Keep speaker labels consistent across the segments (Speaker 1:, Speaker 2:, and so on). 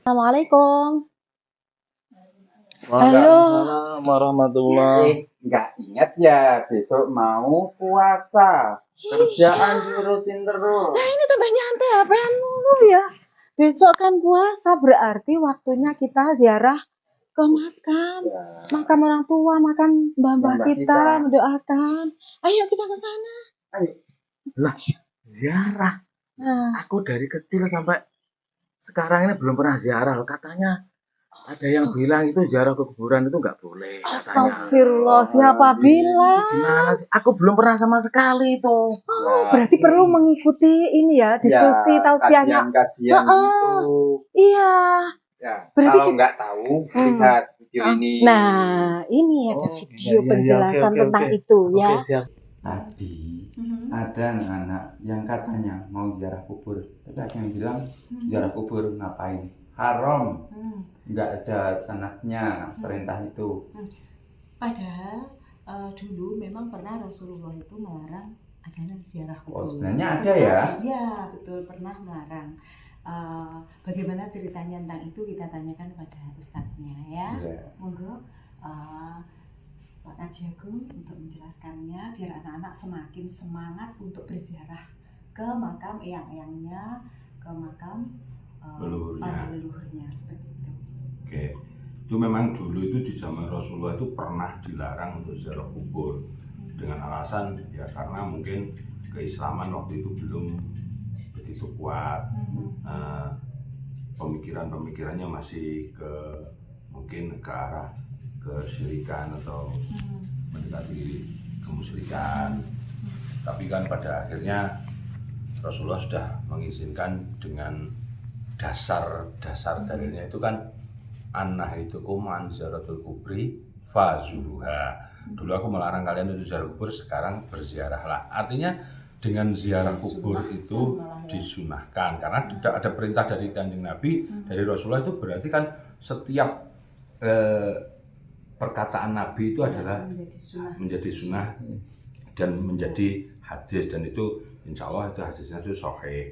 Speaker 1: Assalamualaikum. Halo.
Speaker 2: Waalaikumsalam warahmatullahi.
Speaker 3: Nggak ingat ya besok mau puasa. Kerjaan diurusin terus.
Speaker 1: Nah ini tambah nyantai apaan mulu ya. Besok kan puasa berarti waktunya kita ziarah ke makam. Makam orang tua, makam mbah-mbah
Speaker 3: Mbah
Speaker 1: kita,
Speaker 3: kita.
Speaker 1: mendoakan. Ayo kita ke sana.
Speaker 3: Ayo.
Speaker 2: Lah, ziarah.
Speaker 1: Nah,
Speaker 2: Aku dari kecil sampai sekarang ini belum pernah ziarah. Katanya ada yang bilang itu ziarah ke kuburan itu nggak boleh. Katanya.
Speaker 1: Astagfirullah, siapa bilang?
Speaker 2: Gimana sih? Aku belum pernah sama sekali itu.
Speaker 1: Oh, berarti perlu mengikuti ini ya, diskusi tausiahnya.
Speaker 3: Kajian-kajian
Speaker 1: Heeh.
Speaker 3: itu.
Speaker 1: Iya.
Speaker 3: Ya,
Speaker 1: Berarti
Speaker 3: kalau nggak tahu, lihat video ini.
Speaker 1: Nah, ini ada video penjelasan tentang itu ya.
Speaker 2: Oke, siap.
Speaker 3: Tadi ada anak-anak yang katanya mau ziarah kubur, tapi ada yang bilang ziarah kubur ngapain? Haram, nggak ada sanadnya perintah itu.
Speaker 4: Padahal dulu memang pernah Rasulullah itu melarang adanya ziarah kubur.
Speaker 3: Oh, sebenarnya ada ya?
Speaker 4: Iya, betul, pernah melarang. Bagaimana ceritanya tentang itu kita tanyakan pada ustadznya ya. Monggo Pak Kaji Agung untuk menjelaskannya biar anak-anak semakin semangat untuk berziarah ke makam eyang-eyangnya, ke makam para leluhurnya seperti itu.
Speaker 5: Oke, itu memang dulu itu di zaman Rasulullah itu pernah dilarang untuk ziarah kubur dengan alasan ya karena mungkin keislaman waktu itu belum begitu kuat, pemikirannya masih mungkin ke arah kesyirikan atau mendekati kemusyrikan. Tapi kan pada akhirnya Rasulullah sudah mengizinkan dengan dasar dalilnya itu kan annahitukum an ziyaratul kubri fazuruha. Dulu aku melarang kalian untuk ziarah kubur, sekarang berziarahlah. Artinya dengan ziarah kubur itu disunahkan karena tidak ada perintah dari Kanjeng Nabi, dari Rasulullah. Itu berarti kan setiap perkataan Nabi itu adalah menjadi sunnah dan menjadi hadis, dan itu insya Allah itu hadisnya itu sahih.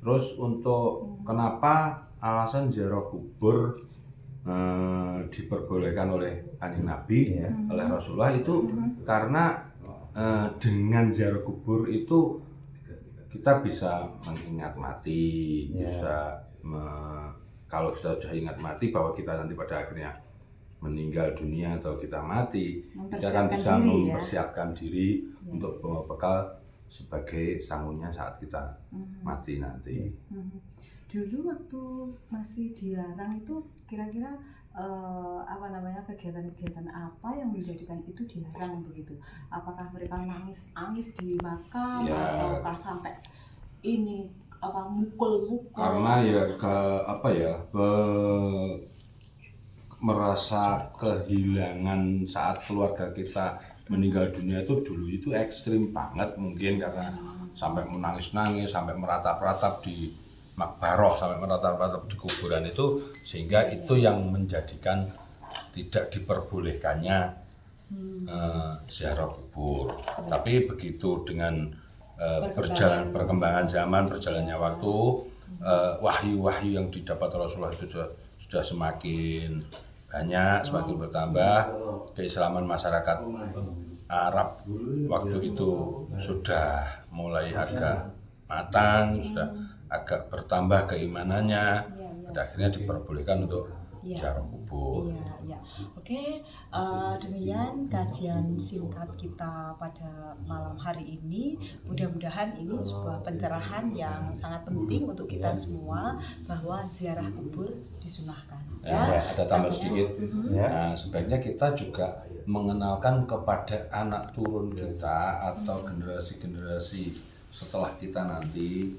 Speaker 5: Terus untuk kenapa alasan ziarah kubur diperbolehkan oleh Kanjeng Nabi, oleh Rasulullah itu karena dengan ziarah kubur itu kita bisa mengingat mati, bisa kalau sudah ingat mati bahwa kita nanti pada akhirnya meninggal dunia atau kita mati, kita akan bisa mempersiapkan diri untuk bawa bekal sebagai sangunnya saat kita mati nanti.
Speaker 4: Dulu waktu masih dilarang itu kira-kira kegiatan-kegiatan apa yang menjadikan itu dilarang begitu? Apakah mereka nangis di makam ataukah sampai ini mukul-mukul?
Speaker 5: Karena merasa kehilangan saat keluarga kita meninggal dunia itu dulu itu ekstrim banget, mungkin karena sampai menangis-nangis, sampai meratap-ratap di makbaroh, sampai meratap-ratap di kuburan itu, sehingga itu yang menjadikan tidak diperbolehkannya ziarah kubur. Tapi begitu dengan perkembangan zaman, perjalannya waktu, wahyu-wahyu yang didapat Rasulullah itu sudah semakin banyak, semakin bertambah. Keislaman masyarakat Arab waktu itu sudah mulai agak matang, sudah agak bertambah keimanannya, pada akhirnya diperbolehkan untuk ziarah kubur.
Speaker 4: Oke, demikian kajian singkat kita pada malam hari ini. Mudah-mudahan ini sebuah pencerahan yang sangat penting untuk kita semua bahwa ziarah kubur disunahkan.
Speaker 5: Ada tambah sedikit. Nah, sebaiknya kita juga mengenalkan kepada anak turun kita atau generasi-generasi setelah kita nanti,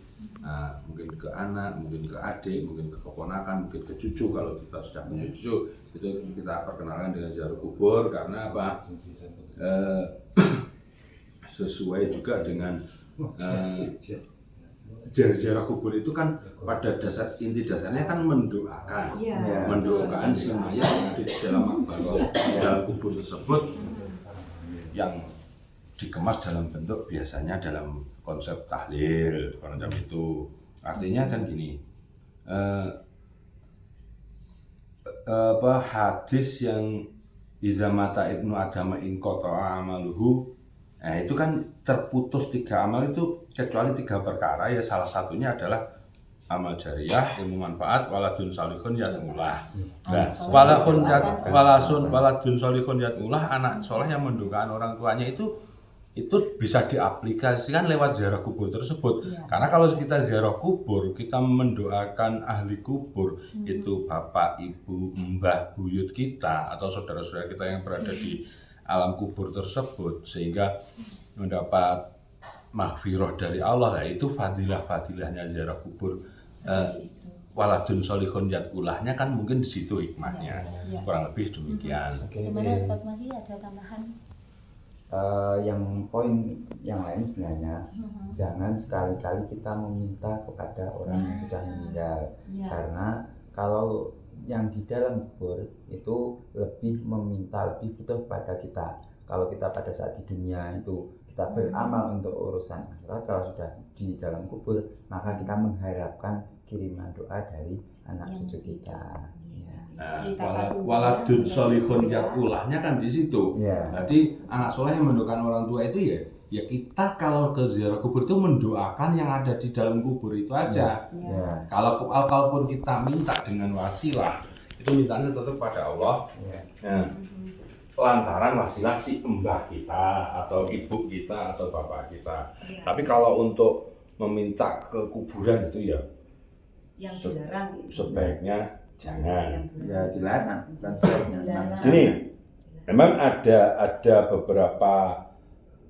Speaker 5: mungkin ke anak, mungkin ke adik, mungkin ke keponakan, mungkin ke cucu. Kalau kita sudah punya cucu, itu kita perkenalkan dengan ziarah kubur. Karena apa? Sesuai juga dengan ziarah kubur itu kan pada inti dasarnya kan mendoakan, mendoakan si mayat yang ada di dalam makbarah, dalam kubur tersebut, yang dikemas dalam bentuk biasanya dalam konsep tahlil, semacam itu. Artinya kan gini, hadis yang iza mata ibnu adama in qata'a amaluhu. Nah, itu kan terputus 3 amal itu kecuali 3 perkara, ya salah satunya adalah amal jariyah, ilmu manfaat, waladun salihun yatmulah. Nah, waladun salihun yatmulah, anak soleh yang mendoakan orang tuanya itu bisa diaplikasikan lewat ziarah kubur tersebut. Karena kalau kita ziarah kubur, kita mendoakan ahli kubur, itu bapak, ibu, mbah, buyut kita atau saudara-saudara kita yang berada di alam kubur tersebut, sehingga mendapat maghfirah dari Allah. Nah, itu fadilah-fadilahnya ziarah kubur. Waladun solihun yatulahnya kan mungkin di situ hikmahnya. Kurang lebih demikian.
Speaker 4: Gimana Ustadz Mahdi, ada tambahan?
Speaker 3: Yang poin yang lain sebenarnya jangan sekali-kali kita meminta kepada orang yang sudah meninggal, karena kalau yang di dalam kubur itu lebih meminta, lebih butuh pada kita. Kalau kita pada saat di dunia itu kita beramal untuk urusan akhirat, kalau sudah di dalam kubur maka kita mengharapkan kiriman doa dari anak cucu kita.
Speaker 5: Nah, waladun solihun yakulahnya kan di situ. Jadi anak soleh yang mendoakan orang tua itu ya kita kalau ke ziarah kubur itu mendoakan yang ada di dalam kubur itu aja. Kalaupun kita minta dengan wasilah, itu mintanya tetap pada Allah. Nah, lantaran wasilah si mbah kita atau ibu kita atau bapak kita. Tapi kalau untuk meminta ke kuburan itu ya
Speaker 4: yang dilarang,
Speaker 5: sebaiknya jangan.
Speaker 3: Ya dilarang, sebaiknya.
Speaker 5: Gini, memang ada beberapa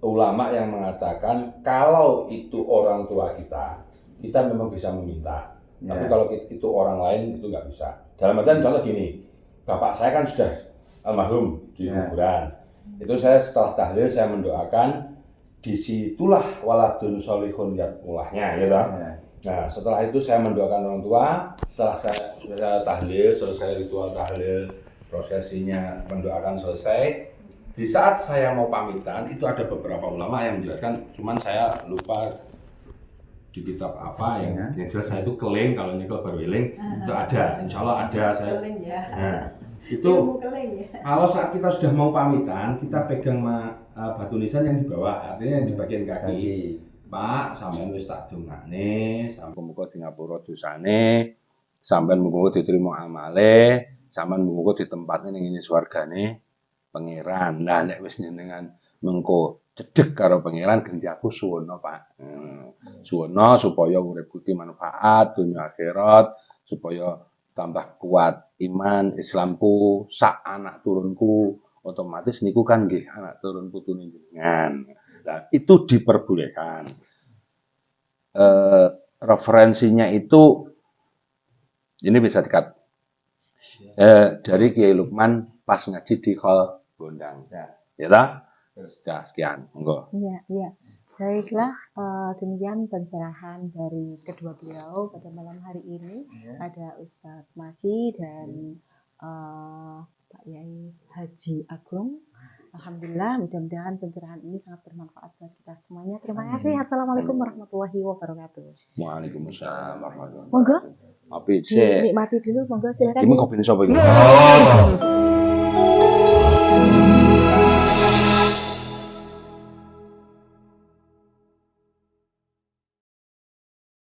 Speaker 5: ulama yang mengatakan kalau itu orang tua kita memang bisa meminta. Tapi kalau itu orang lain itu nggak bisa. Dalam artian contoh gini, bapak saya kan sudah almarhum di kuburan. Itu saya setelah tahlil saya mendoakan, disitulah waladun solihun yatulahnya, ya toh. Nah, setelah itu saya mendoakan orang tua, setelah saya tahlil, selesai ritual tahlil, prosesinya mendoakan selesai. Di saat saya mau pamitan, itu ada beberapa ulama yang menjelaskan, cuman saya lupa di kitab apa yang jelas saya itu keling, kalau nyekel berwiling, itu ada, insya Allah ada. Saya. Nah, itu kalau saat kita sudah mau pamitan, kita pegang batu nisan yang di bawah, artinya yang di bagian kaki. Pak, sampean wis tak dongakne, sampeyan muga di ngapura dosane, sampeyan muga diterima amale, sampeyan muga ditempatne ning ngene swargane pangeran. Lah nek wis njenengan mengko cedhek karo pangeran genji aku suwono, Pak. Suwono supaya urip iki manfaat dunya akhirat, supaya tambah kuat iman Islamku, sak anak turunku, otomatis niku kan nggih anak turun putune jenengan. Nah, itu diperbolehkan. Referensinya itu ini bisa dekat dari Kiai Lukman pas ngaji di Hall Bondang. Ya dah? Sudah sekian. Monggo.
Speaker 1: Iya. Baiklah, demikian pencerahan dari kedua beliau pada malam hari ini. Ada Ustadz Mahdi dan Pak Yai Haji Agung. Alhamdulillah, mudah-mudahan pencerahan ini sangat bermanfaat buat kita semuanya. Terima kasih. Assalamualaikum warahmatullahi wabarakatuh.
Speaker 2: Waalaikumsalam warahmatullahi wabarakatuh.
Speaker 1: Monggo.
Speaker 2: Kopi sik.
Speaker 1: Nikmati dulu, monggo silakan.
Speaker 2: Ini kopi sapa iki?